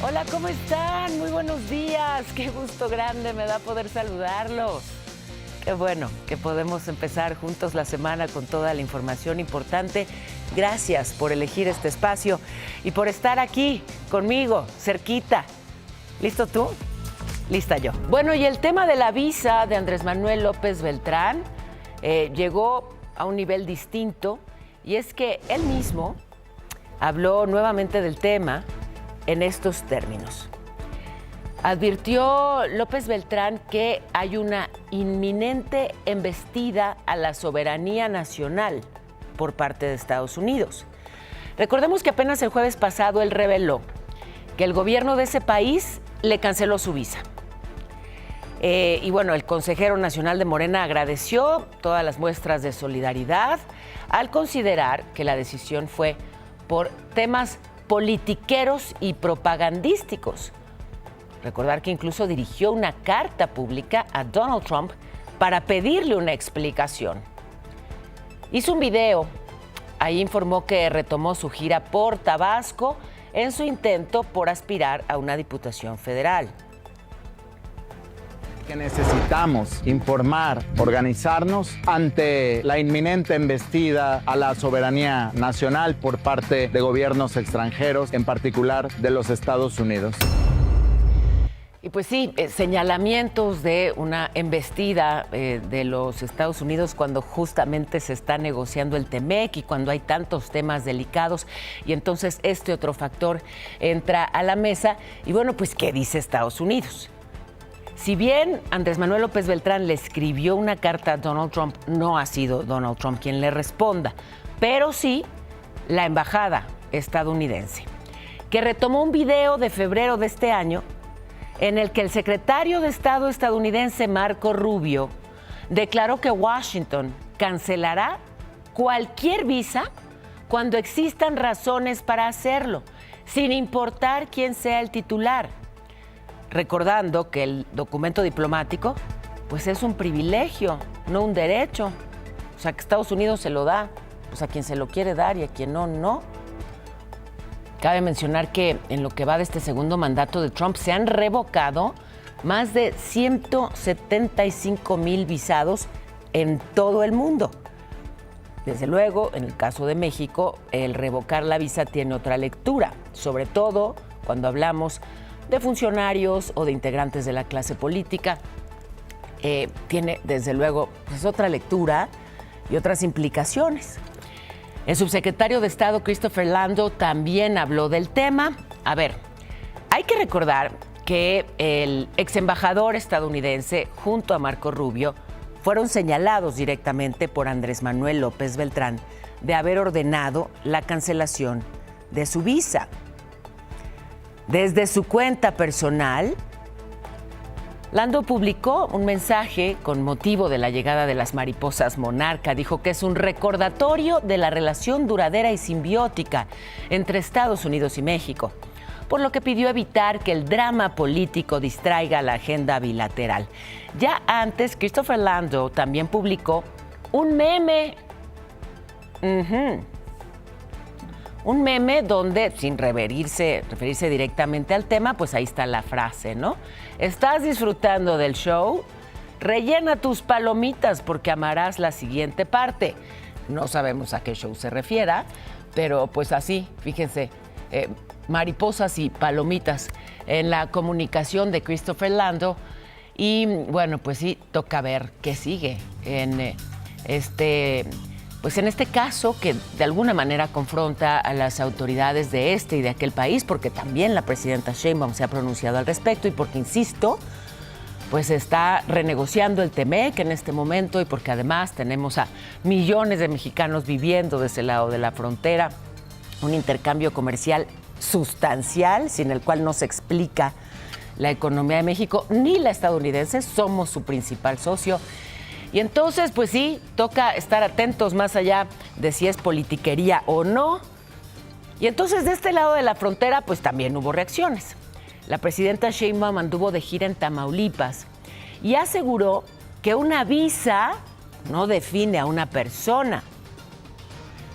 Hola, ¿cómo están? Muy buenos días. Qué gusto grande me da poder saludarlos. Qué bueno que podemos empezar juntos la semana con toda la información importante. Gracias por elegir este espacio y por estar aquí conmigo, cerquita. ¿Listo tú? Lista yo. Bueno, y el tema de la visa de Andrés Manuel López Beltrán llegó a un nivel distinto, y es que él mismo habló nuevamente del tema en estos términos. Advirtió López Beltrán que hay una inminente embestida a la soberanía nacional por parte de Estados Unidos. Recordemos que apenas el jueves pasado él reveló que el gobierno de ese país le canceló su visa. Y bueno, el consejero nacional de Morena agradeció todas las muestras de solidaridad al considerar que la decisión fue por temas politiqueros y propagandísticos. Recordar que incluso dirigió una carta pública a Donald Trump para pedirle una explicación. Hizo un video, ahí informó que retomó su gira por Tabasco en su intento por aspirar a una diputación federal. Que necesitamos informar, organizarnos ante la inminente embestida a la soberanía nacional por parte de gobiernos extranjeros, en particular de los Estados Unidos. Y pues sí, señalamientos de una embestida de los Estados Unidos cuando justamente se está negociando el TEMEC y cuando hay tantos temas delicados, y entonces este otro factor entra a la mesa. Y bueno, pues ¿qué dice Estados Unidos? Si bien Andrés Manuel López Beltrán le escribió una carta a Donald Trump, no ha sido Donald Trump quien le responda, pero sí la embajada estadounidense, que retomó un video de febrero de este año en el que el secretario de Estado estadounidense Marco Rubio declaró que Washington cancelará cualquier visa cuando existan razones para hacerlo, sin importar quién sea el titular. Recordando que el documento diplomático pues es un privilegio, no un derecho. O sea, que Estados Unidos se lo da pues a quien se lo quiere dar y a quien no, no. Cabe mencionar que en lo que va de este segundo mandato de Trump se han revocado más de 175,000 visados en todo el mundo. Desde luego, en el caso de México, el revocar la visa tiene otra lectura, sobre todo cuando hablamos de funcionarios o de integrantes de la clase política. Tiene, desde luego, pues otra lectura y otras implicaciones. El subsecretario de Estado, Christopher Landau, también habló del tema. A ver, hay que recordar que el ex embajador estadounidense, junto a Marco Rubio, fueron señalados directamente por Andrés Manuel López Beltrán de haber ordenado la cancelación de su visa. Desde su cuenta personal, Landau publicó un mensaje con motivo de la llegada de las mariposas monarca. Dijo que es un recordatorio de la relación duradera y simbiótica entre Estados Unidos y México, por lo que pidió evitar que el drama político distraiga la agenda bilateral. Ya antes, Christopher Landau también publicó un meme. Un meme donde, sin referirse directamente al tema, pues ahí está la frase, ¿no? ¿Estás disfrutando del show? Rellena tus palomitas porque amarás la siguiente parte. No sabemos a qué show se refiera, pero pues así, fíjense, mariposas y palomitas en la comunicación de Christopher Landau. Y bueno, pues sí, toca ver qué sigue en pues en este caso que de alguna manera confronta a las autoridades de este y de aquel país, porque también la presidenta Sheinbaum se ha pronunciado al respecto y porque, insisto, pues está renegociando el TEMEC en este momento y porque además tenemos a millones de mexicanos viviendo de ese lado de la frontera, un intercambio comercial sustancial sin el cual no se explica la economía de México ni la estadounidense. Somos su principal socio. Y entonces, pues sí, toca estar atentos más allá de si es politiquería o no. Y entonces, de este lado de la frontera, pues también hubo reacciones. La presidenta Sheinbaum anduvo de gira en Tamaulipas y aseguró que una visa no define a una persona.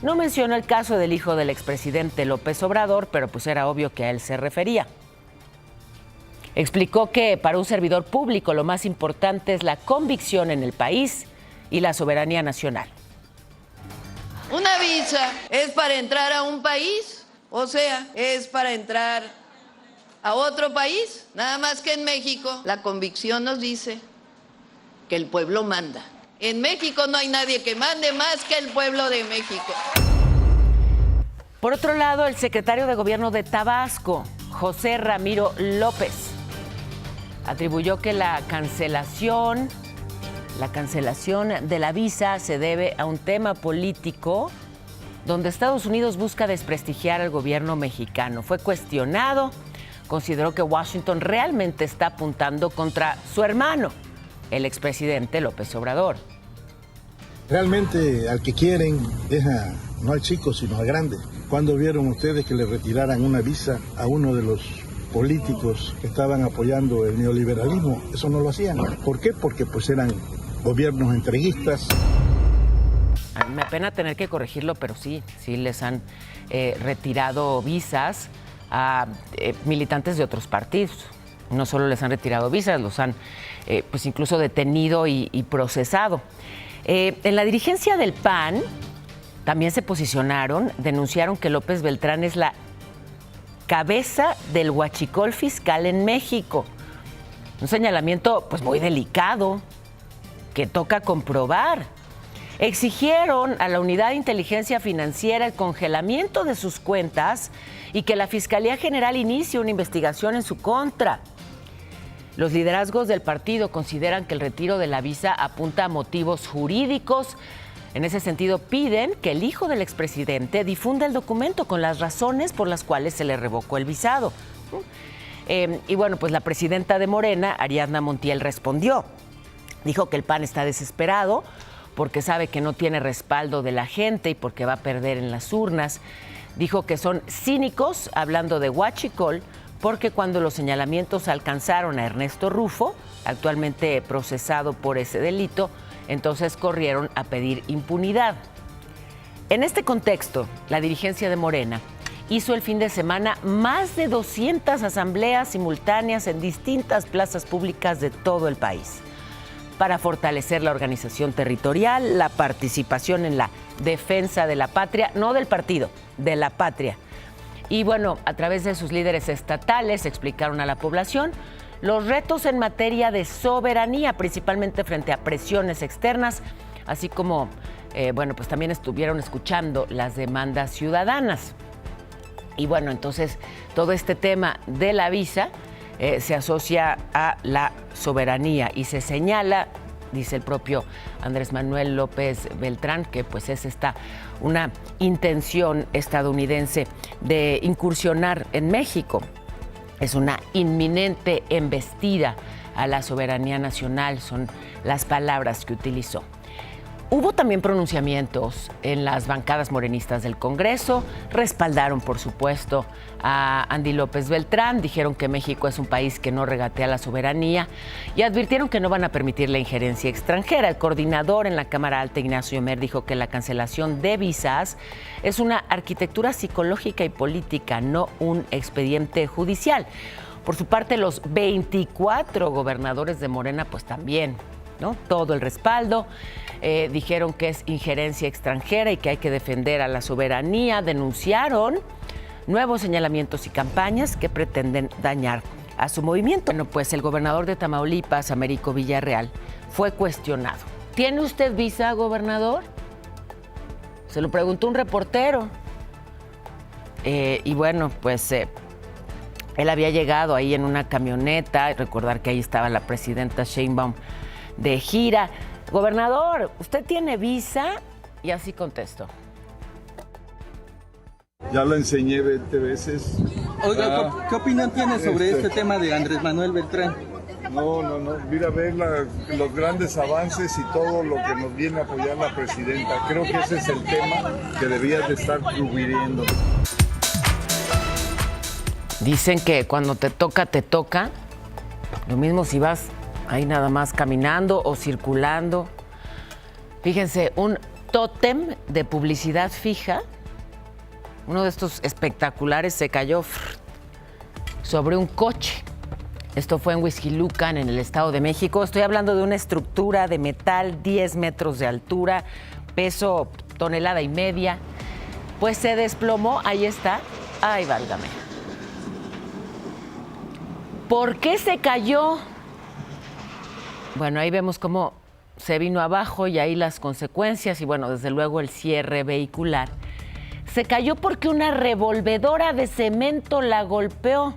No mencionó el caso del hijo del expresidente López Obrador, pero pues era obvio que a él se refería. Explicó que para un servidor público lo más importante es la convicción en el país y la soberanía nacional. Una visa es para entrar a un país, o sea, es para entrar a otro país. Nada más que en México la convicción nos dice que el pueblo manda. En México no hay nadie que mande más que el pueblo de México. Por otro lado, el secretario de Gobierno de Tabasco, José Ramiro López, atribuyó que la cancelación de la visa se debe a un tema político donde Estados Unidos busca desprestigiar al gobierno mexicano. Fue cuestionado, consideró que Washington realmente está apuntando contra su hermano, el expresidente López Obrador. Realmente al que quieren deja no al chico sino al grande. ¿Cuándo vieron ustedes que le retiraran una visa a uno de los políticos que estaban apoyando el neoliberalismo? Eso no lo hacían. ¿Por qué? Porque pues eran gobiernos entreguistas. A mí me apena tener que corregirlo, pero sí les han retirado visas a militantes de otros partidos. No solo les han retirado visas, los han pues incluso detenido y procesado. En la dirigencia del PAN también se posicionaron, denunciaron que López Beltrán es la cabeza del huachicol fiscal en México. Un señalamiento pues muy delicado que toca comprobar. Exigieron a la Unidad de Inteligencia Financiera el congelamiento de sus cuentas y que la Fiscalía General inicie una investigación en su contra. Los liderazgos del partido consideran que el retiro de la visa apunta a motivos jurídicos. En ese sentido, piden que el hijo del expresidente difunda el documento con las razones por las cuales se le revocó el visado. Y bueno, pues la presidenta de Morena, Ariadna Montiel, respondió. Dijo que el PAN está desesperado porque sabe que no tiene respaldo de la gente y porque va a perder en las urnas. Dijo que son cínicos, hablando de huachicol, porque cuando los señalamientos alcanzaron a Ernesto Rufo, actualmente procesado por ese delito, entonces corrieron a pedir impunidad. En este contexto, la dirigencia de Morena hizo el fin de semana más de 200 asambleas simultáneas en distintas plazas públicas de todo el país para fortalecer la organización territorial, la participación en la defensa de la patria, no del partido, de la patria. Y bueno, a través de sus líderes estatales explicaron a la población los retos en materia de soberanía, principalmente frente a presiones externas, así como, bueno, pues también estuvieron escuchando las demandas ciudadanas. Y bueno, entonces todo este tema de la visa se asocia a la soberanía y se señala, dice el propio Andrés Manuel López Beltrán, que pues es una intención estadounidense de incursionar en México. Es una inminente embestida a la soberanía nacional, son las palabras que utilizó. Hubo también pronunciamientos en las bancadas morenistas del Congreso, respaldaron, por supuesto, a Andy López Beltrán, dijeron que México es un país que no regatea la soberanía y advirtieron que no van a permitir la injerencia extranjera. El coordinador en la Cámara Alta, Ignacio Emer, dijo que la cancelación de visas es una arquitectura psicológica y política, no un expediente judicial. Por su parte, los 24 gobernadores de Morena, pues también, ¿no? Todo el respaldo. Dijeron que es injerencia extranjera y que hay que defender a la soberanía. Denunciaron nuevos señalamientos y campañas que pretenden dañar a su movimiento. Bueno, pues el gobernador de Tamaulipas, Américo Villarreal, fue cuestionado. ¿Tiene usted visa, gobernador? Se lo preguntó un reportero. Y bueno, pues él había llegado ahí en una camioneta. Recordar que ahí estaba la presidenta Sheinbaum de gira. Gobernador, ¿usted tiene visa? Y así contestó. Ya lo enseñé 20 veces. Oiga, ¿qué opinión tiene sobre este tema de Andrés Manuel Beltrán? No. Mira, a ver los grandes avances y todo lo que nos viene a apoyar la presidenta. Creo que ese es el tema que debías de estar cubriendo. Dicen que cuando te toca. Lo mismo si vas ahí nada más caminando o circulando. Fíjense, un tótem de publicidad fija, uno de estos espectaculares, se cayó sobre un coche Esto fue en Huixquilucan, en el Estado de México. Estoy hablando de una estructura de metal, 10 metros de altura, peso 1,5 toneladas. Pues se desplomó, ahí está. Ay, válgame. ¿Por qué se cayó? Bueno, ahí vemos cómo se vino abajo y ahí las consecuencias y bueno, desde luego el cierre vehicular. Se cayó porque una revolvedora de cemento la golpeó.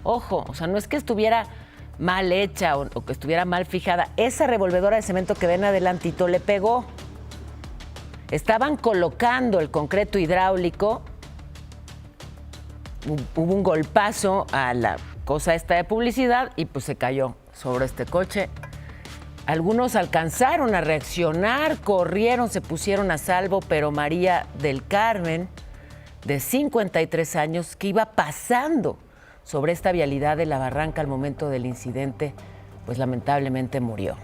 Ojo, o sea, no es que estuviera mal hecha o que estuviera mal fijada. Esa revolvedora de cemento que ven adelantito le pegó. Estaban colocando el concreto hidráulico. Hubo un golpazo a la cosa esta de publicidad y pues se cayó sobre este coche. Algunos alcanzaron a reaccionar, corrieron, se pusieron a salvo, pero María del Carmen, de 53 años, que iba pasando sobre esta vialidad de la Barranca al momento del incidente, pues lamentablemente murió.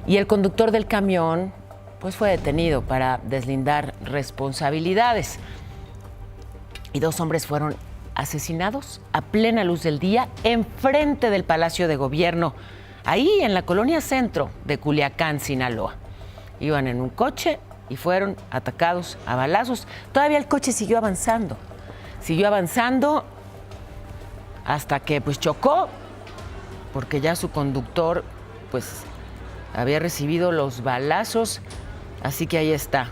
Y el conductor del camión, pues fue detenido para deslindar responsabilidades. Y 2 hombres fueron asesinados a plena luz del día enfrente del Palacio de Gobierno, ahí en la colonia Centro de Culiacán, Sinaloa. Iban en un coche y fueron atacados a balazos. Todavía el coche siguió avanzando hasta que pues chocó, porque ya su conductor pues había recibido los balazos, así que ahí está.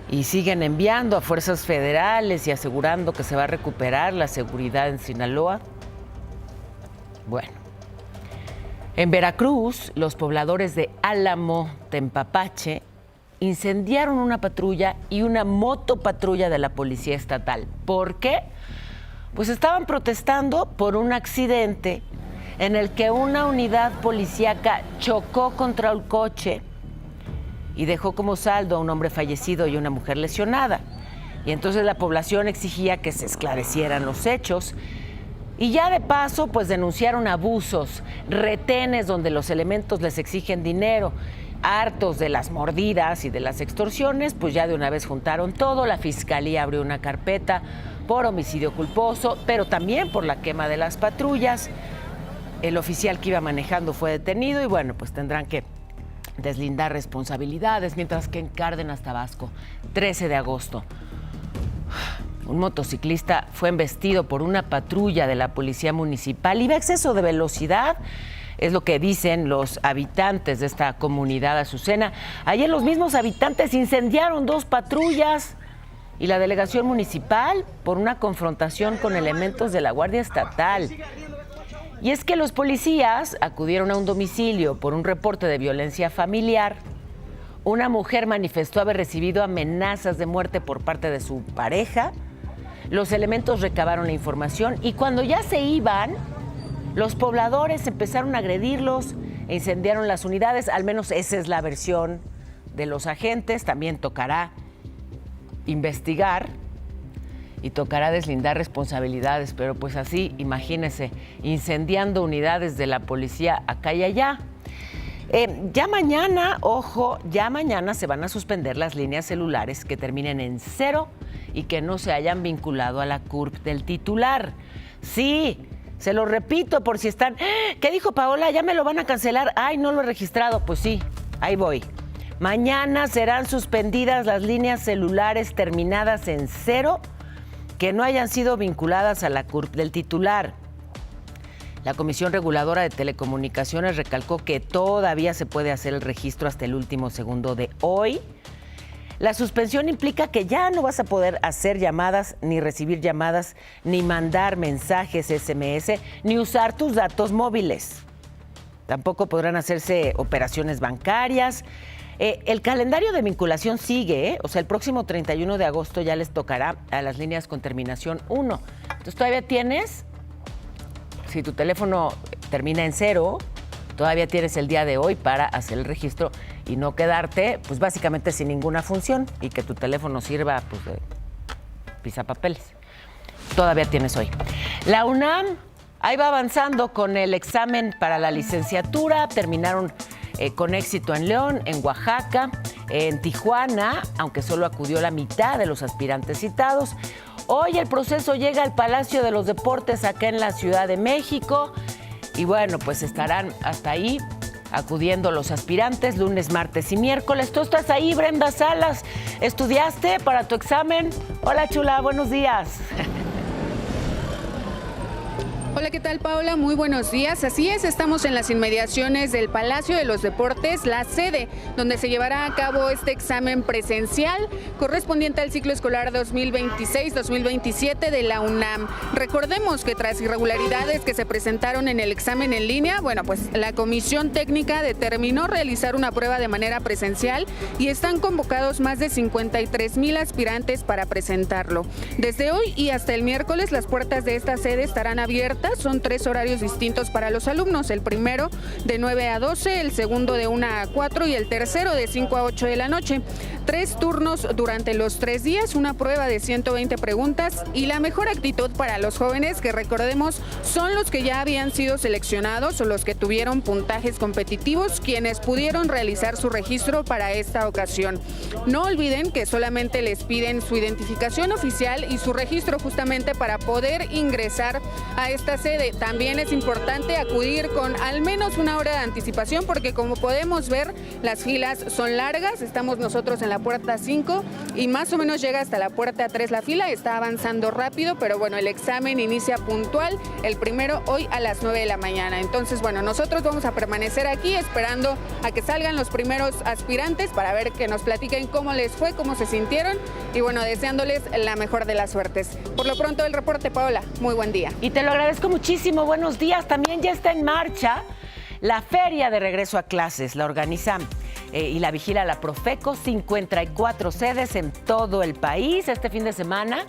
Y siguen enviando a fuerzas federales y asegurando que se va a recuperar la seguridad en Sinaloa. Bueno, en Veracruz, los pobladores de Álamo, Tempapache, incendiaron una patrulla y una motopatrulla de la Policía Estatal. ¿Por qué? Pues estaban protestando por un accidente en el que una unidad policíaca chocó contra un coche y dejó como saldo a un hombre fallecido y una mujer lesionada. Y entonces la población exigía que se esclarecieran los hechos. Y ya de paso, pues denunciaron abusos, retenes donde los elementos les exigen dinero. Hartos de las mordidas y de las extorsiones, pues ya de una vez juntaron todo. La Fiscalía abrió una carpeta por homicidio culposo, pero también por la quema de las patrullas. El oficial que iba manejando fue detenido y bueno, pues tendrán que deslindar responsabilidades, mientras que en Cárdenas, Tabasco, 13 de agosto, un motociclista fue embestido por una patrulla de la Policía Municipal. Iba a exceso de velocidad, es lo que dicen los habitantes de esta comunidad azucena. Ayer los mismos habitantes incendiaron 2 patrullas y la delegación municipal por una confrontación con elementos de la Guardia Estatal. Y es que los policías acudieron a un domicilio por un reporte de violencia familiar. Una mujer manifestó haber recibido amenazas de muerte por parte de su pareja. Los elementos recabaron la información y cuando ya se iban, los pobladores empezaron a agredirlos e incendiaron las unidades. Al menos esa es la versión de los agentes. También tocará investigar y tocará deslindar responsabilidades, pero pues así, imagínense, incendiando unidades de la policía acá y allá. Ya mañana, ojo, ya mañana se van a suspender las líneas celulares que terminen en 0 y que no se hayan vinculado a la CURP del titular. Sí, se lo repito por si están... ¿Qué dijo Paola? ¿Ya me lo van a cancelar? Ay, no lo he registrado. Pues sí, ahí voy. Mañana serán suspendidas las líneas celulares terminadas en 0 que no hayan sido vinculadas a la CURP del titular. La Comisión Reguladora de Telecomunicaciones recalcó que todavía se puede hacer el registro hasta el último segundo de hoy. La suspensión implica que ya no vas a poder hacer llamadas, ni recibir llamadas, ni mandar mensajes SMS, ni usar tus datos móviles. Tampoco podrán hacerse operaciones bancarias. El calendario de vinculación sigue, O sea, el próximo 31 de agosto ya les tocará a las líneas con terminación 1. Entonces todavía tienes, si tu teléfono termina en 0, todavía tienes el día de hoy para hacer el registro y no quedarte, pues básicamente sin ninguna función y que tu teléfono sirva, pues, de pisapapeles. Todavía tienes hoy. La UNAM ahí va avanzando con el examen para la licenciatura. Terminaron con éxito en León, en Oaxaca, en Tijuana, aunque solo acudió la mitad de los aspirantes citados. Hoy el proceso llega al Palacio de los Deportes acá en la Ciudad de México Y bueno, pues estarán hasta ahí acudiendo los aspirantes lunes, martes y miércoles. Tú estás ahí, Brenda Salas. ¿Estudiaste para tu examen? Hola, chula, buenos días. Hola, ¿qué tal, Paola? Muy buenos días. Así es, estamos en las inmediaciones del Palacio de los Deportes, la sede donde se llevará a cabo este examen presencial correspondiente al ciclo escolar 2026-2027 de la UNAM. Recordemos que tras irregularidades que se presentaron en el examen en línea, bueno, pues la Comisión Técnica determinó realizar una prueba de manera presencial y están convocados más de 53,000 aspirantes para presentarlo. Desde hoy y hasta el miércoles, las puertas de esta sede estarán abiertas. Son 3 horarios distintos para los alumnos, el primero de 9 a 12, el segundo de 1 a 4 y el tercero de 5 a 8 de la noche. 3 turnos durante los 3 días, una prueba de 120 preguntas y la mejor actitud para los jóvenes, que recordemos son los que ya habían sido seleccionados o los que tuvieron puntajes competitivos, quienes pudieron realizar su registro para esta ocasión. No olviden que solamente les piden su identificación oficial y su registro justamente para poder ingresar a esta sede. También es importante acudir con al menos 1 hora de anticipación porque, como podemos ver, las filas son largas. Estamos nosotros en la puerta 5 y más o menos llega hasta la puerta 3 la fila. Está avanzando rápido, pero bueno, el examen inicia puntual, el primero hoy a las 9 de la mañana. Entonces, bueno, nosotros vamos a permanecer aquí esperando a que salgan los primeros aspirantes para ver que nos platiquen cómo les fue, cómo se sintieron y bueno, deseándoles la mejor de las suertes. Por lo pronto, el reporte, Paola. Muy buen día. Y te lo agradezco muchísimo, buenos días. También ya está en marcha la Feria de Regreso a Clases. La organiza y la vigila la Profeco, 54 sedes en todo el país. Este fin de semana,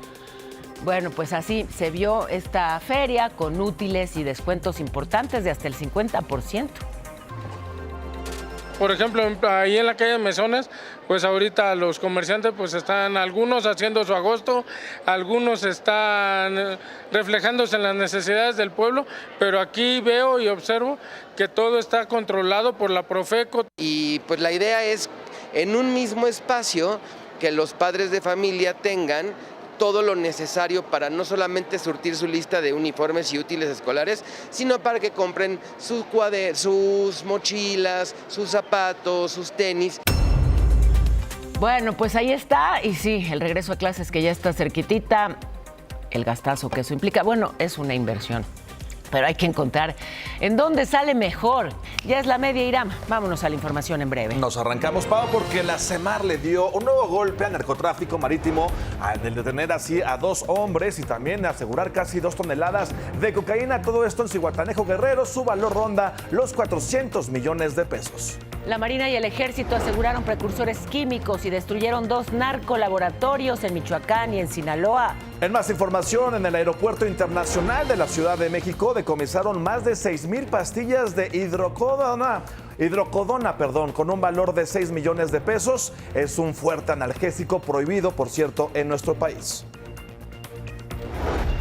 bueno, pues así se vio esta feria con útiles y descuentos importantes de hasta el 50%. Por ejemplo, ahí en la calle Mesones, pues ahorita los comerciantes pues están algunos haciendo su agosto, algunos están reflejándose en las necesidades del pueblo, pero aquí veo y observo que todo está controlado por la Profeco. Y pues la idea es en un mismo espacio que los padres de familia tengan todo lo necesario para no solamente surtir su lista de uniformes y útiles escolares, sino para que compren sus mochilas, sus zapatos, sus tenis. Bueno, pues ahí está. Y sí, el regreso a clases que ya está cerquitita, el gastazo que eso implica. Bueno, es una inversión, pero hay que encontrar en dónde sale mejor. Ya es la media, Iram. Vámonos a la información en breve. Nos arrancamos, Pau, porque la CEMAR le dio un nuevo golpe al narcotráfico marítimo al detener así a 2 hombres y también asegurar casi 2 toneladas de cocaína. Todo esto en Zihuatanejo, Guerrero. Su valor ronda los 400 millones de pesos. La Marina y el Ejército aseguraron precursores químicos y destruyeron 2 narcolaboratorios en Michoacán y en Sinaloa. En más información, en el Aeropuerto Internacional de la Ciudad de México decomisaron más de 6,000 pastillas de hidrocodona, con un valor de 6 millones de pesos. Es un fuerte analgésico prohibido, por cierto, en nuestro país.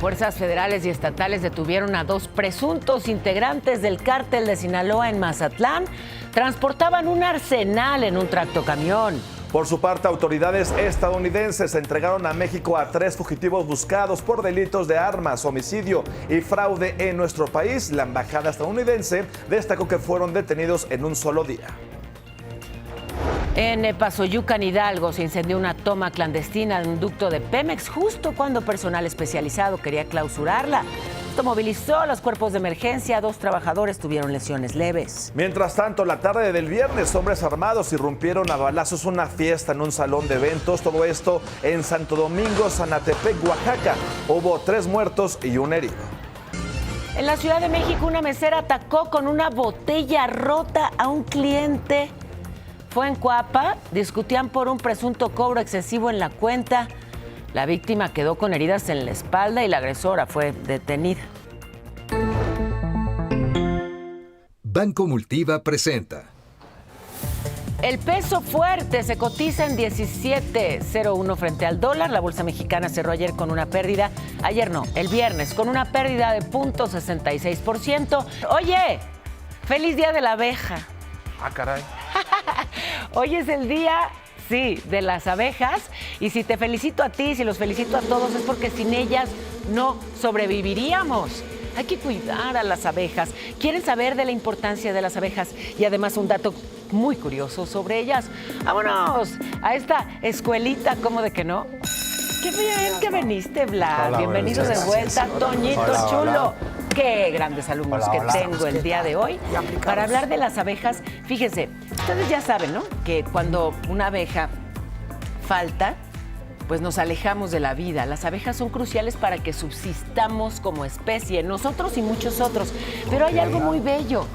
Fuerzas federales y estatales detuvieron a 2 presuntos integrantes del cártel de Sinaloa en Mazatlán. Transportaban un arsenal en un tractocamión. Por su parte, autoridades estadounidenses entregaron a México a 3 fugitivos buscados por delitos de armas, homicidio y fraude en nuestro país. La embajada estadounidense destacó que fueron detenidos en un solo día. En Pasoyucan, Hidalgo, se incendió una toma clandestina de un ducto de Pemex justo cuando personal especializado quería clausurarla. Esto movilizó a los cuerpos de emergencia. 2 trabajadores tuvieron lesiones leves. Mientras tanto, la tarde del viernes, hombres armados irrumpieron a balazos una fiesta en un salón de eventos. Todo esto en Santo Domingo, Zanatepec, Oaxaca. Hubo 3 muertos y 1 herido. En la Ciudad de México, una mesera atacó con una botella rota a un cliente. Fue en Coapa, discutían por un presunto cobro excesivo en la cuenta. La víctima quedó con heridas en la espalda y la agresora fue detenida. Banco Multiva presenta. El peso fuerte se cotiza en 17.01 frente al dólar. La bolsa mexicana cerró ayer con una pérdida, el viernes, con una pérdida de 0.66%. Oye, feliz día de la abeja. Ah, caray. Hoy es el día, sí, de las abejas. Y si te felicito a ti, si los felicito a todos, es porque sin ellas no sobreviviríamos. Hay que cuidar a las abejas. ¿Quieren saber de la importancia de las abejas? Y además un dato muy curioso sobre ellas. ¡Vámonos a esta escuelita! ¿Cómo de que no? ¡Qué bien que viniste, Vlad! Hola, Bienvenido de vuelta, Toñito hola, chulo. hola. Qué grandes alumnos Hola, que hola. tengo el día de hoy para hablar de las abejas. Fíjense, ustedes ya saben, ¿no? Que cuando una abeja falta, pues nos alejamos de la vida. Las abejas son cruciales para que subsistamos como especie, nosotros y muchos otros. Pero hay algo muy bello.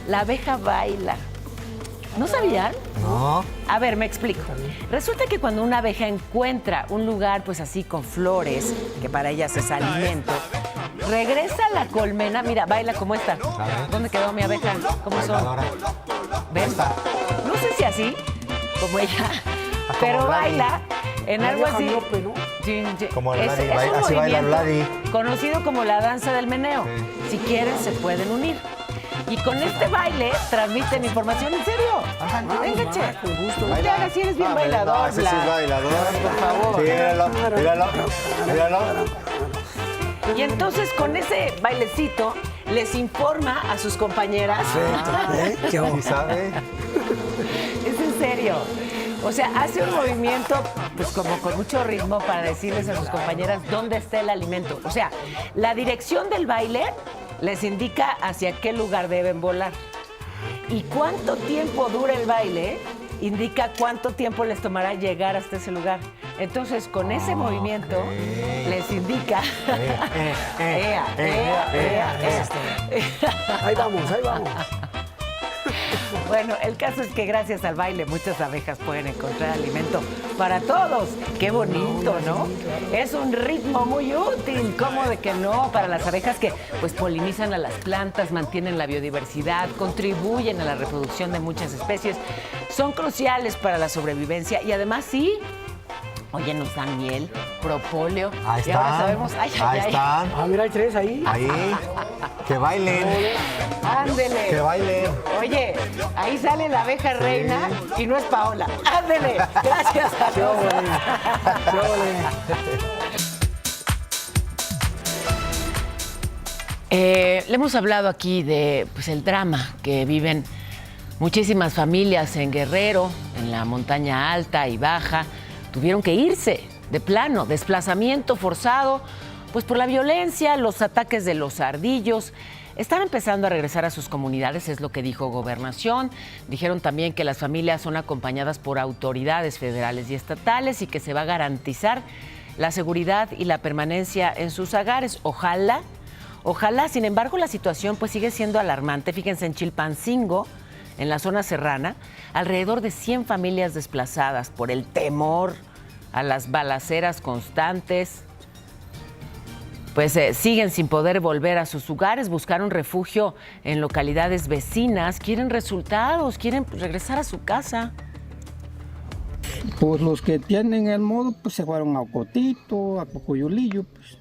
La abeja baila. ¿No sabían? No. A ver, me explico. Resulta que cuando una abeja encuentra un lugar, pues así con flores, que para ellas es alimento, regresa a la colmena. Mira, baila como esta. ¿Dónde quedó mi abeja? ¿Cómo son? ¿Ven? No sé si así, como ella, pero baila en algo así. Como el Es Ladi, un así baila el movimiento Ladi. conocido como la danza del meneo. Si quieren, se pueden unir. Y con este baile transmiten información. ¿En serio? Venga, che. No te hagas, si eres bien bailador. No, ese sí es Vlad. bailador. Por favor. Sí, míralo. Y entonces con ese bailecito les informa a sus compañeras. Sí sabe. Es en serio. O sea, hace un movimiento pues como con mucho ritmo para decirles a sus compañeras dónde está el alimento. O sea, la dirección del baile les indica hacia qué lugar deben volar. Y cuánto tiempo dura el baile indica cuánto tiempo les tomará llegar hasta ese lugar. Entonces, con ese movimiento les indica... Ahí vamos. Bueno, el caso es que gracias al baile muchas abejas pueden encontrar alimento para todos. ¡Qué bonito!, ¿no? Es un ritmo muy útil, ¿cómo de que no? Para las abejas que pues polinizan a las plantas, mantienen la biodiversidad, contribuyen a la reproducción de muchas especies, son cruciales para la sobrevivencia y además sí, oye, nos dan miel, propóleo. Ahí y ahora están. sabemos, Ahí están. Ah, mira, hay 3 ahí. Ahí. Que bailen. Ándele. Que bailen. Oye, ahí sale la abeja reina y no es Paola. Ándele. Gracias a todos. Le hemos hablado aquí de pues, el drama que viven muchísimas familias en Guerrero, en la montaña alta y baja. Tuvieron que irse de plano, desplazamiento forzado, pues por la violencia, los ataques de los ardillos. Están empezando a regresar a sus comunidades, es lo que dijo Gobernación. Dijeron también que las familias son acompañadas por autoridades federales y estatales y que se va a garantizar la seguridad y la permanencia en sus hogares. Ojalá. Sin embargo, la situación pues sigue siendo alarmante. Fíjense, en Chilpancingo, en la zona serrana, alrededor de 100 familias desplazadas por el temor a las balaceras constantes, pues siguen sin poder volver a sus hogares, buscaron refugio en localidades vecinas, quieren resultados, quieren regresar a su casa. Pues los que tienen el modo, pues se fueron a Ocotito, a Cocuyulillo, pues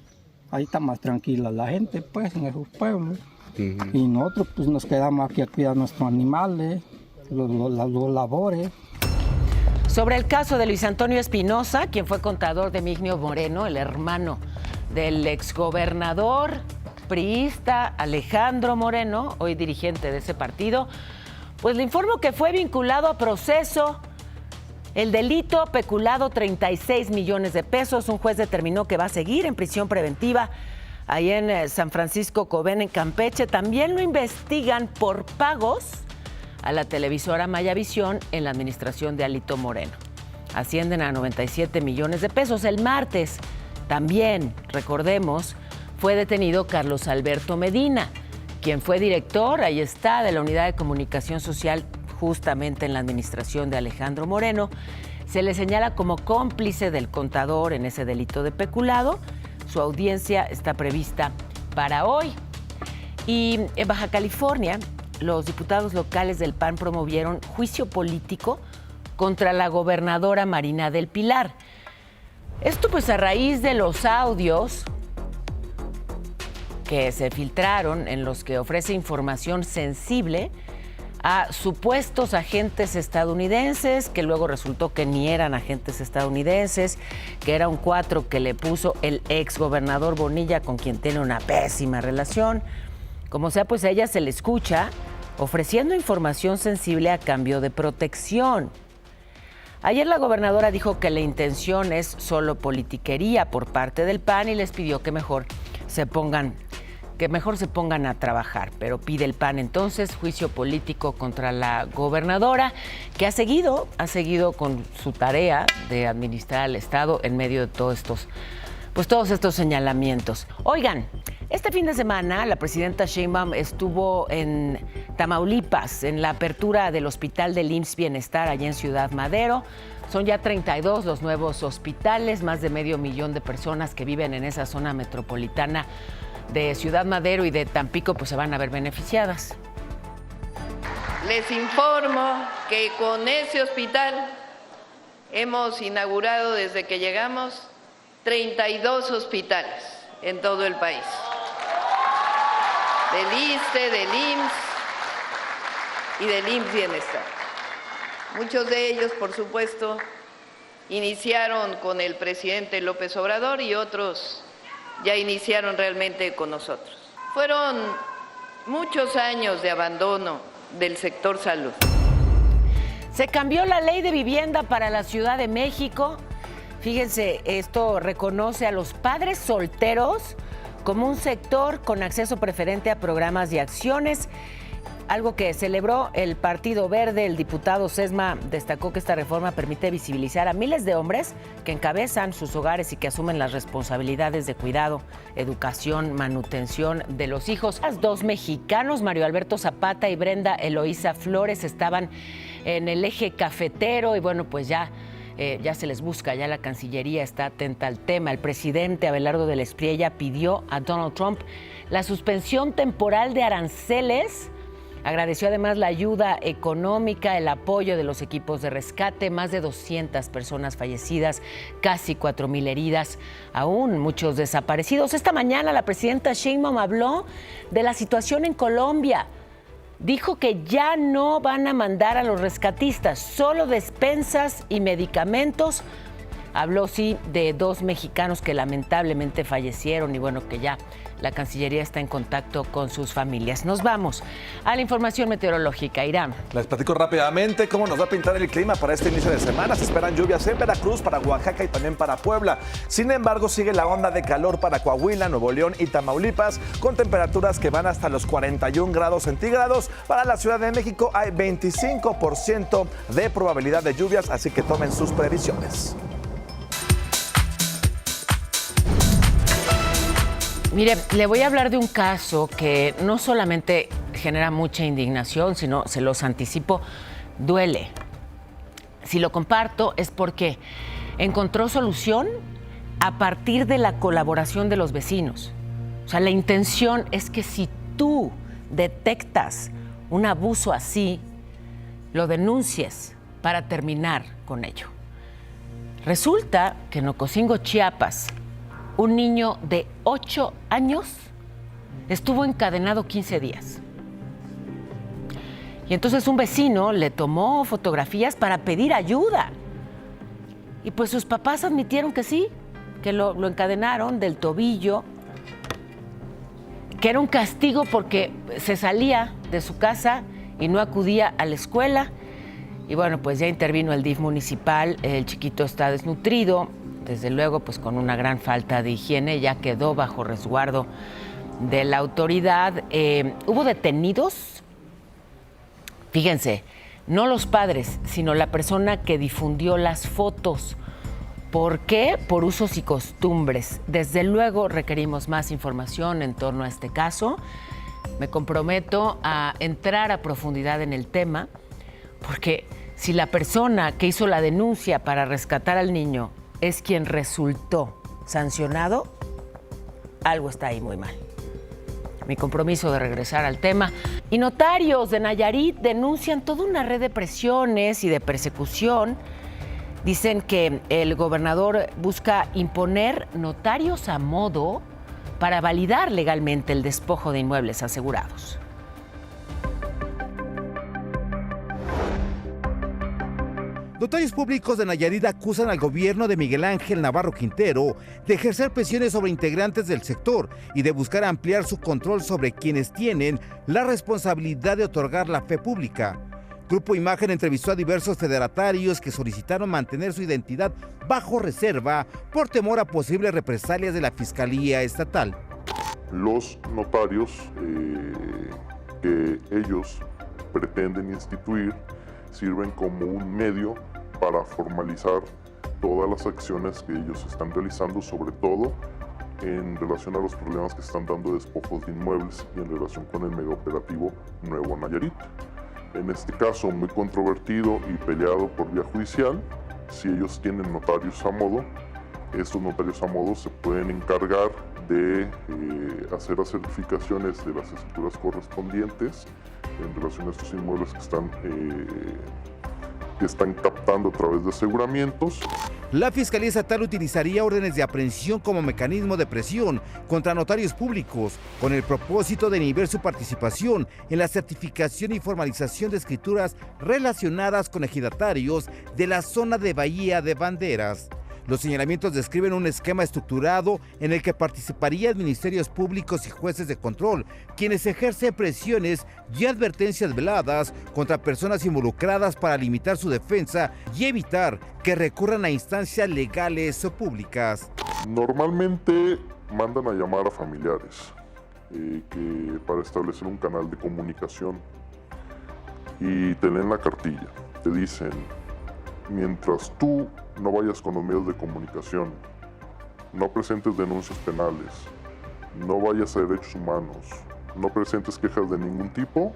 ahí está más tranquila la gente, pues, en esos pueblos. Y nosotros, pues, nos quedamos aquí a cuidar nuestros animales, los labores. Sobre el caso de Luis Antonio Espinosa, quien fue contador de Mignio Moreno, el hermano del exgobernador priista Alejandro Moreno, hoy dirigente de ese partido, pues le informo que fue vinculado a proceso. El delito peculado 36 millones de pesos. Un juez determinó que va a seguir en prisión preventiva ahí en San Francisco Cobén, en Campeche. También lo investigan por pagos a la televisora Mayavisión en la administración de Alito Moreno. Ascienden a 97 millones de pesos. El martes también, recordemos, fue detenido Carlos Alberto Medina, quien fue director, ahí está, de la Unidad de Comunicación Social justamente en la administración de Alejandro Moreno. Se le señala como cómplice del contador en ese delito de peculado. Su audiencia está prevista para hoy. Y en Baja California, los diputados locales del PAN promovieron juicio político contra la gobernadora Marina del Pilar. Esto pues a raíz de los audios que se filtraron en los que ofrece información sensible a supuestos agentes estadounidenses, que luego resultó que ni eran agentes estadounidenses, que era un cuatro que le puso el exgobernador Bonilla, con quien tiene una pésima relación. Como sea, pues a ella se le escucha ofreciendo información sensible a cambio de protección. Ayer la gobernadora dijo que la intención es solo politiquería por parte del PAN y les pidió que mejor se pongan a trabajar, pero pide el PAN entonces juicio político contra la gobernadora, que ha seguido con su tarea de administrar el Estado en medio de todos estos señalamientos. Oigan, este fin de semana la presidenta Sheinbaum estuvo en Tamaulipas, en la apertura del Hospital del IMSS Bienestar allá en Ciudad Madero. Son ya 32 los nuevos hospitales, más de 500,000 de personas que viven en esa zona metropolitana de Ciudad Madero y de Tampico pues se van a ver beneficiadas. Les informo que con ese hospital hemos inaugurado desde que llegamos 32 hospitales en todo el país. Del ISSSTE, del IMSS y del IMSS Bienestar. Muchos de ellos, por supuesto, iniciaron con el presidente López Obrador y otros ya iniciaron realmente con nosotros. Fueron muchos años de abandono del sector salud. Se cambió la ley de vivienda para la Ciudad de México. Fíjense, esto reconoce a los padres solteros como un sector con acceso preferente a programas y acciones. Algo que celebró el Partido Verde. El diputado Sesma destacó que esta reforma permite visibilizar a miles de hombres que encabezan sus hogares y que asumen las responsabilidades de cuidado, educación, manutención de los hijos. Los dos mexicanos, Mario Alberto Zapata y Brenda Eloísa Flores, estaban en el eje cafetero y bueno, pues ya se les busca, ya la Cancillería está atenta al tema. El presidente Abelardo de la Espriella pidió a Donald Trump la suspensión temporal de aranceles. Agradeció además la ayuda económica, el apoyo de los equipos de rescate, más de 200 personas fallecidas, casi 4,000 heridas, aún muchos desaparecidos. Esta mañana la presidenta Sheinbaum habló de la situación en Colombia. Dijo que ya no van a mandar a los rescatistas, solo despensas y medicamentos. Habló, sí, de 2 mexicanos que lamentablemente fallecieron y bueno, que ya la Cancillería está en contacto con sus familias. Nos vamos a la información meteorológica. Irán. Les platico rápidamente cómo nos va a pintar el clima para este inicio de semana. Se esperan lluvias en Veracruz, para Oaxaca y también para Puebla. Sin embargo, sigue la onda de calor para Coahuila, Nuevo León y Tamaulipas, con temperaturas que van hasta los 41 grados centígrados. Para la Ciudad de México hay 25% de probabilidad de lluvias, así que tomen sus previsiones. Mire, le voy a hablar de un caso que no solamente genera mucha indignación, sino, se los anticipo, duele. Si lo comparto es porque encontró solución a partir de la colaboración de los vecinos. O sea, la intención es que si tú detectas un abuso así, lo denuncies para terminar con ello. Resulta que en Ocosingo, Chiapas, un niño de 8 años estuvo encadenado 15 días. Y entonces un vecino le tomó fotografías para pedir ayuda. Y pues sus papás admitieron que sí, que lo encadenaron del tobillo, que era un castigo porque se salía de su casa y no acudía a la escuela. Y bueno, pues ya intervino el DIF municipal, el chiquito está desnutrido, desde luego pues con una gran falta de higiene, ya quedó bajo resguardo de la autoridad. Hubo detenidos, fíjense, no los padres, sino la persona que difundió las fotos. ¿Por qué? Por usos y costumbres. Desde luego requerimos más información en torno a este caso. Me comprometo a entrar a profundidad en el tema, porque si la persona que hizo la denuncia para rescatar al niño es quien resultó sancionado, algo está ahí muy mal. Mi compromiso de regresar al tema. Y notarios de Nayarit denuncian toda una red de presiones y de persecución. Dicen que el gobernador busca imponer notarios a modo para validar legalmente el despojo de inmuebles asegurados. Notarios públicos de Nayarit acusan al gobierno de Miguel Ángel Navarro Quintero de ejercer presiones sobre integrantes del sector y de buscar ampliar su control sobre quienes tienen la responsabilidad de otorgar la fe pública. Grupo Imagen entrevistó a diversos federatarios que solicitaron mantener su identidad bajo reserva por temor a posibles represalias de la Fiscalía Estatal. Los notarios que ellos pretenden instituir sirven como un medio para formalizar todas las acciones que ellos están realizando, sobre todo en relación a los problemas que están dando despojos de inmuebles y en relación con el megaoperativo Nuevo Nayarit. En este caso, muy controvertido y peleado por vía judicial, si ellos tienen notarios a modo, estos notarios a modo se pueden encargar de hacer las certificaciones de las escrituras correspondientes en relación a estos inmuebles que están captando a través de aseguramientos. La Fiscalía Estatal utilizaría órdenes de aprehensión como mecanismo de presión contra notarios públicos con el propósito de inhibir su participación en la certificación y formalización de escrituras relacionadas con ejidatarios de la zona de Bahía de Banderas. Los señalamientos describen un esquema estructurado en el que participarían ministerios públicos y jueces de control, quienes ejercen presiones y advertencias veladas contra personas involucradas para limitar su defensa y evitar que recurran a instancias legales o públicas. Normalmente mandan a llamar a familiares para establecer un canal de comunicación y te leen la cartilla. Te dicen, mientras tú no vayas con los medios de comunicación, no presentes denuncias penales, no vayas a derechos humanos, no presentes quejas de ningún tipo,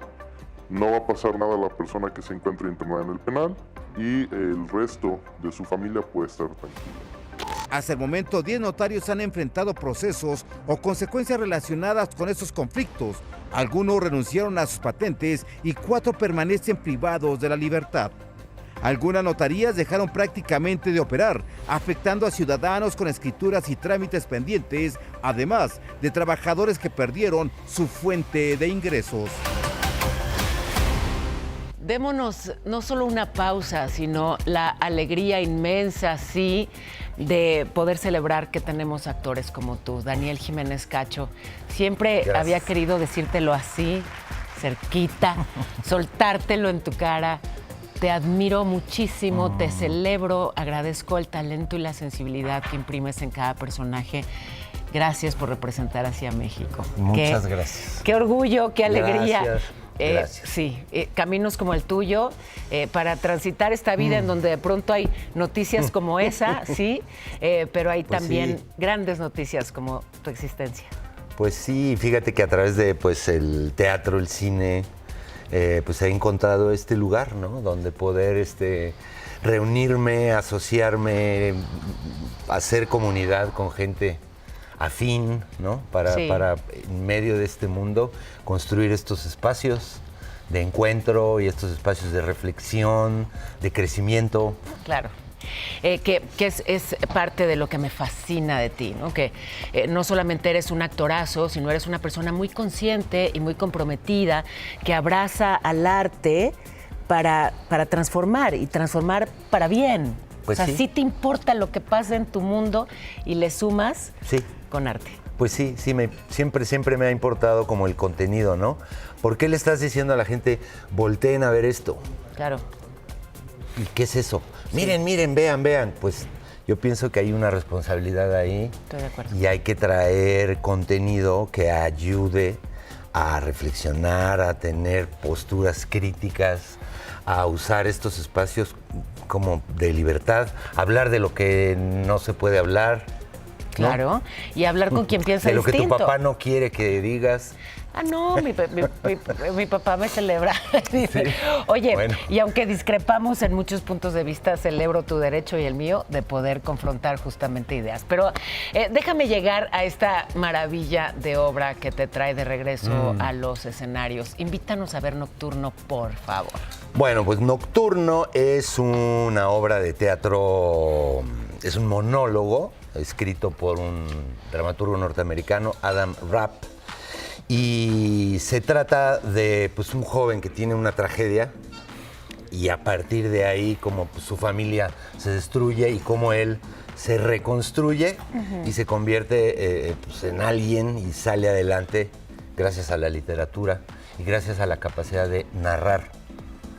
no va a pasar nada a la persona que se encuentre internada en el penal y el resto de su familia puede estar tranquila. Hasta el momento, 10 notarios han enfrentado procesos o consecuencias relacionadas con estos conflictos. Algunos renunciaron a sus patentes y 4 permanecen privados de la libertad. Algunas notarías dejaron prácticamente de operar, afectando a ciudadanos con escrituras y trámites pendientes, además de trabajadores que perdieron su fuente de ingresos. Démonos no solo una pausa, sino la alegría inmensa, sí, de poder celebrar que tenemos actores como tú, Daniel Jiménez Cacho. Siempre había querido decírtelo así, cerquita, soltártelo en tu cara. Te admiro muchísimo, te celebro, agradezco el talento y la sensibilidad que imprimes en cada personaje. Gracias por representar así a México. Muchas gracias. Qué orgullo, qué alegría. Gracias. Sí, caminos como el tuyo para transitar esta vida en donde de pronto hay noticias como esa, sí, pero hay también grandes noticias como tu existencia. Pues sí, fíjate que a través de el teatro, el cine, pues he encontrado este lugar, ¿no? Donde poder reunirme, asociarme, hacer comunidad con gente afín, ¿no? Para en medio de este mundo construir estos espacios de encuentro y estos espacios de reflexión, de crecimiento. Claro. Que es parte de lo que me fascina de ti, ¿no? Que no solamente eres un actorazo, sino eres una persona muy consciente y muy comprometida que abraza al arte para transformar y transformar para bien. Pues o sea, sí te importa lo que pasa en tu mundo y le sumas con arte. Pues sí, siempre me ha importado como el contenido, ¿no? ¿Por qué le estás diciendo a la gente, volteen a ver esto? Claro. ¿Y qué es eso? Miren, vean. Pues yo pienso que hay una responsabilidad ahí. Estoy de acuerdo. Y hay que traer contenido que ayude a reflexionar, a tener posturas críticas, a usar estos espacios como de libertad, hablar de lo que no se puede hablar. Claro, ¿no? Y hablar con quien piensa de lo distinto. Que tu papá no quiere que digas. Ah, no, mi papá me celebra. Dice, oye, bueno. Y aunque discrepamos en muchos puntos de vista, celebro tu derecho y el mío de poder confrontar justamente ideas. Pero déjame llegar a esta maravilla de obra que te trae de regreso a los escenarios. Invítanos a ver Nocturno, por favor. Bueno, pues Nocturno es una obra de teatro, es un monólogo escrito por un dramaturgo norteamericano, Adam Rapp. Y se trata de un joven que tiene una tragedia y a partir de ahí como pues, su familia se destruye y cómo él se reconstruye y se convierte pues, en alguien y sale adelante gracias a la literatura y gracias a la capacidad de narrar.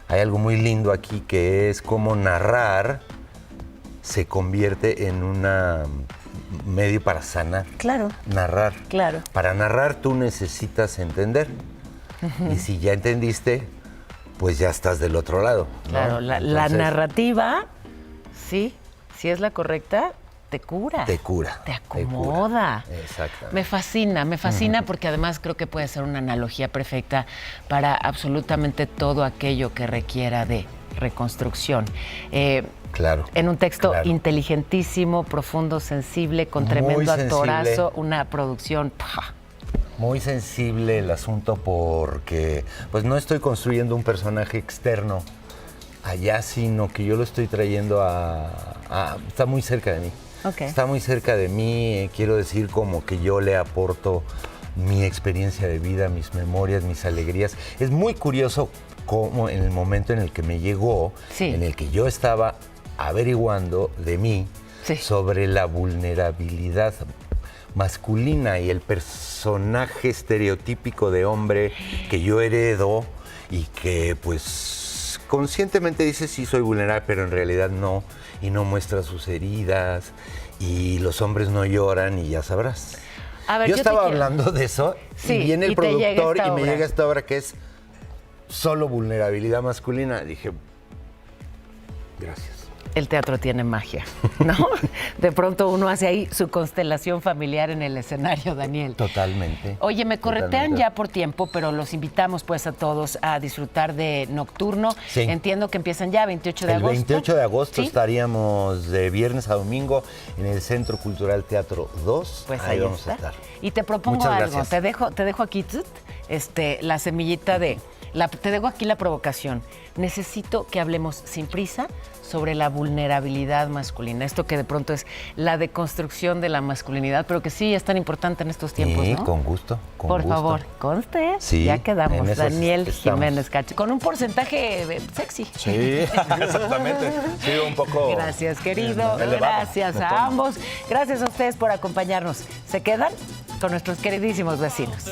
Hay algo muy lindo aquí que es cómo narrar se convierte en un medio para sanar. Claro. Narrar. Claro. Para narrar tú necesitas entender. Y si ya entendiste, pues ya estás del otro lado, ¿no? Claro, la narrativa, sí, si es la correcta, te cura. Te cura. Te acomoda. Exactamente. Me fascina porque además creo que puede ser una analogía perfecta para absolutamente todo aquello que requiera de reconstrucción. Claro. En un texto inteligentísimo, profundo, sensible, con tremendo actorazo, una producción. ¡pah! Muy sensible el asunto porque pues no estoy construyendo un personaje externo allá, sino que yo lo estoy trayendo está muy cerca de mí. Okay. Está muy cerca de mí, quiero decir como que yo le aporto mi experiencia de vida, mis memorias, mis alegrías. Es muy curioso cómo en el momento en el que me llegó, en el que yo estaba averiguando de mí sobre la vulnerabilidad masculina y el personaje estereotípico de hombre que yo heredo y que pues conscientemente dice sí soy vulnerable, pero en realidad no, y no muestra sus heridas y los hombres no lloran y ya sabrás. A ver, yo estaba hablando de eso y viene el productor y me llega esta obra que es solo vulnerabilidad masculina. Dije, gracias. El teatro tiene magia, ¿no? De pronto uno hace ahí su constelación familiar en el escenario, Daniel. Totalmente. Oye, me corretean ya por tiempo, pero los invitamos pues a todos a disfrutar de Nocturno. Sí. Entiendo que empiezan ya 28 de agosto. El 28 de agosto ¿sí? estaríamos de viernes a domingo en el Centro Cultural Teatro 2. Pues ahí vamos está. a estar. Y te propongo Muchas algo. gracias. Te dejo aquí la semillita de... te dejo aquí la provocación. Necesito que hablemos sin prisa sobre la vulnerabilidad masculina. Esto que de pronto es la deconstrucción de la masculinidad, pero que sí es tan importante en estos tiempos, ¿no? Con gusto. Por favor, conste. Sí, ya quedamos. Daniel Jiménez Cacho, con un porcentaje sexy. Sí, exactamente. Sí, un poco. Gracias, querido. Elevado. Gracias a ambos. Gracias a ustedes por acompañarnos. Se quedan con nuestros queridísimos vecinos.